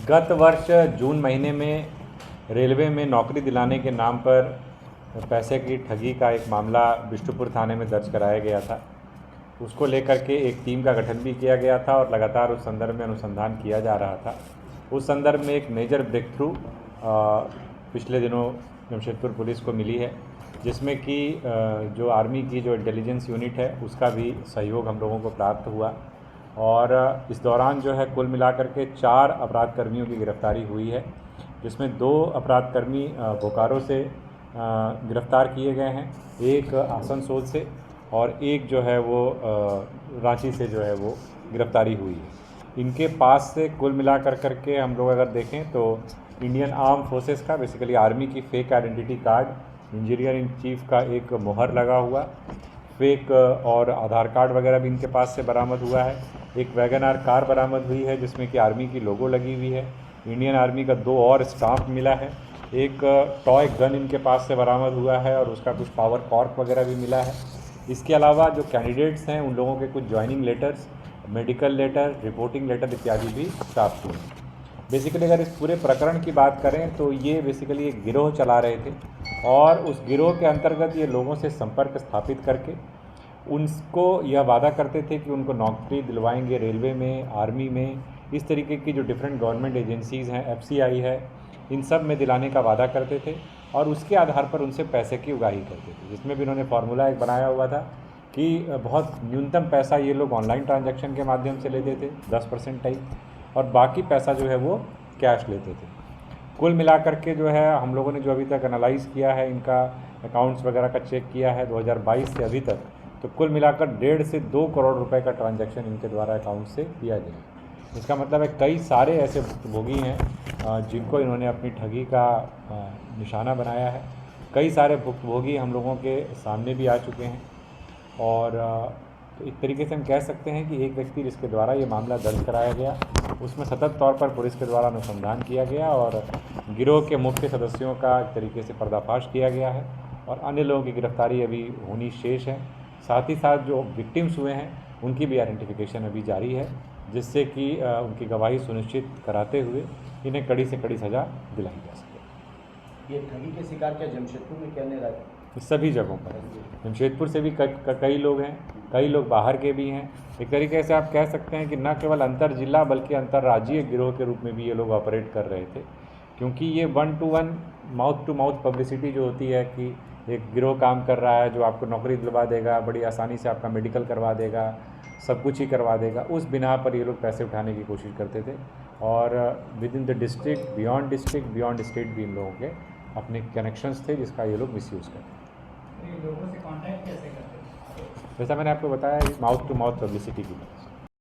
गत वर्ष जून महीने में रेलवे में नौकरी दिलाने के नाम पर पैसे की ठगी का एक मामला बिष्टुपुर थाने में दर्ज कराया गया था। उसको लेकर के एक टीम का गठन भी किया गया था और लगातार उस संदर्भ में अनुसंधान किया जा रहा था। उस संदर्भ में एक मेजर ब्रेक थ्रू पिछले दिनों जमशेदपुर पुलिस को मिली है, जिसमें कि जो आर्मी की जो इंटेलिजेंस यूनिट है उसका भी सहयोग हम लोगों को प्राप्त हुआ और इस दौरान जो है कुल मिलाकर के 4 अपराध कर्मियों की गिरफ्तारी हुई है, जिसमें 2 अपराध कर्मी बोकारो से गिरफ्तार किए गए हैं, एक आसनसोल से और एक जो है वो रांची से जो है वो गिरफ्तारी हुई है। इनके पास से कुल मिलाकर करके हम लोग अगर देखें तो इंडियन आर्म फोर्सेस का बेसिकली आर्मी की fake identity card, engineer in chief का एक मोहर लगा हुआ, फेक और आधार कार्ड वगैरह भी इनके पास से बरामद हुआ है। एक वैगन-आर कार बरामद हुई है जिसमें कि आर्मी की लोगो लगी हुई है। इंडियन आर्मी का 2 और स्टाम्प मिला है। एक टॉय गन इनके पास से बरामद हुआ है और उसका कुछ पावर कॉर्क वगैरह भी मिला है। इसके अलावा जो कैंडिडेट्स हैं उन लोगों के कुछ joining letters, medical letter, reporting letter इत्यादि भी प्राप्त हुए। बेसिकली अगर इस पूरे प्रकरण की बात करें तो ये बेसिकली एक गिरोह चला रहे थे और उस गिरोह के अंतर्गत ये लोगों से संपर्क स्थापित करके उनको यह वादा करते थे कि उनको नौकरी दिलवाएंगे रेलवे में, आर्मी में, इस तरीके की जो डिफरेंट गवर्नमेंट एजेंसीज़ हैं, FCI है, इन सब में दिलाने का वादा करते थे और उसके आधार पर उनसे पैसे की उगाही करते थे। जिसमें भी इन्होंने फार्मूला एक बनाया हुआ था कि बहुत न्यूनतम पैसा ये लोग ऑनलाइन ट्रांजैक्शन के माध्यम से लेते थे, 10% टाइप, और बाकी पैसा जो है वो कैश लेते थे। कुल मिलाकर के जो है हम लोगों ने जो अभी तक एनालाइज़ किया है, इनका अकाउंट्स वगैरह का चेक किया है 2022 से अभी तक, तो कुल मिलाकर 1.5 से 2 करोड़ रुपए का ट्रांजैक्शन इनके द्वारा अकाउंट से किया गया। इसका मतलब है कई सारे ऐसे भुक्तभोगी हैं जिनको इन्होंने अपनी ठगी का निशाना बनाया है। कई सारे भुक्तभोगी हम लोगों के सामने भी आ चुके हैं और तो एक तरीके से हम कह सकते हैं कि एक व्यक्ति जिसके द्वारा ये मामला दर्ज कराया गया उसमें सतत तौर पर पुलिस के द्वारा अनुसंधान किया गया और गिरोह के मुख्य सदस्यों का एक तरीके से पर्दाफाश किया गया है और अन्य लोगों की गिरफ्तारी अभी होनी शेष है। साथ ही साथ जो विक्टिम्स हुए हैं उनकी भी आइडेंटिफिकेशन अभी जारी है, जिससे कि उनकी गवाही सुनिश्चित कराते हुए इन्हें कड़ी से कड़ी सज़ा दिलाई जा सके। ये ठगी के शिकार क्या जमशेदपुर में कहने लगा? सभी जगहों पर जमशेदपुर से भी कई लोग हैं, कई लोग बाहर के भी हैं। एक तरीके से आप कह सकते हैं कि न केवल अंतर जिला बल्कि अंतर्राज्यीय गिरोह के रूप में भी ये लोग ऑपरेट कर रहे थे, क्योंकि ये 1 to 1 mouth to mouth publicity जो होती है कि एक गिरोह काम कर रहा है जो आपको नौकरी दिलवा देगा, बड़ी आसानी से आपका मेडिकल करवा देगा, सब कुछ ही करवा देगा, उस बिना पर ये लोग पैसे उठाने की कोशिश करते थे और with in the district, beyond state भी इन लोगों के अपने कनेक्शंस थे जिसका ये लोग मिसयूज़ करते थे। लोगों से कांटेक्ट कैसे करते थे? जैसा मैंने आपको बताया, माउथ टू माउथ पब्लिसिटी की वजह से।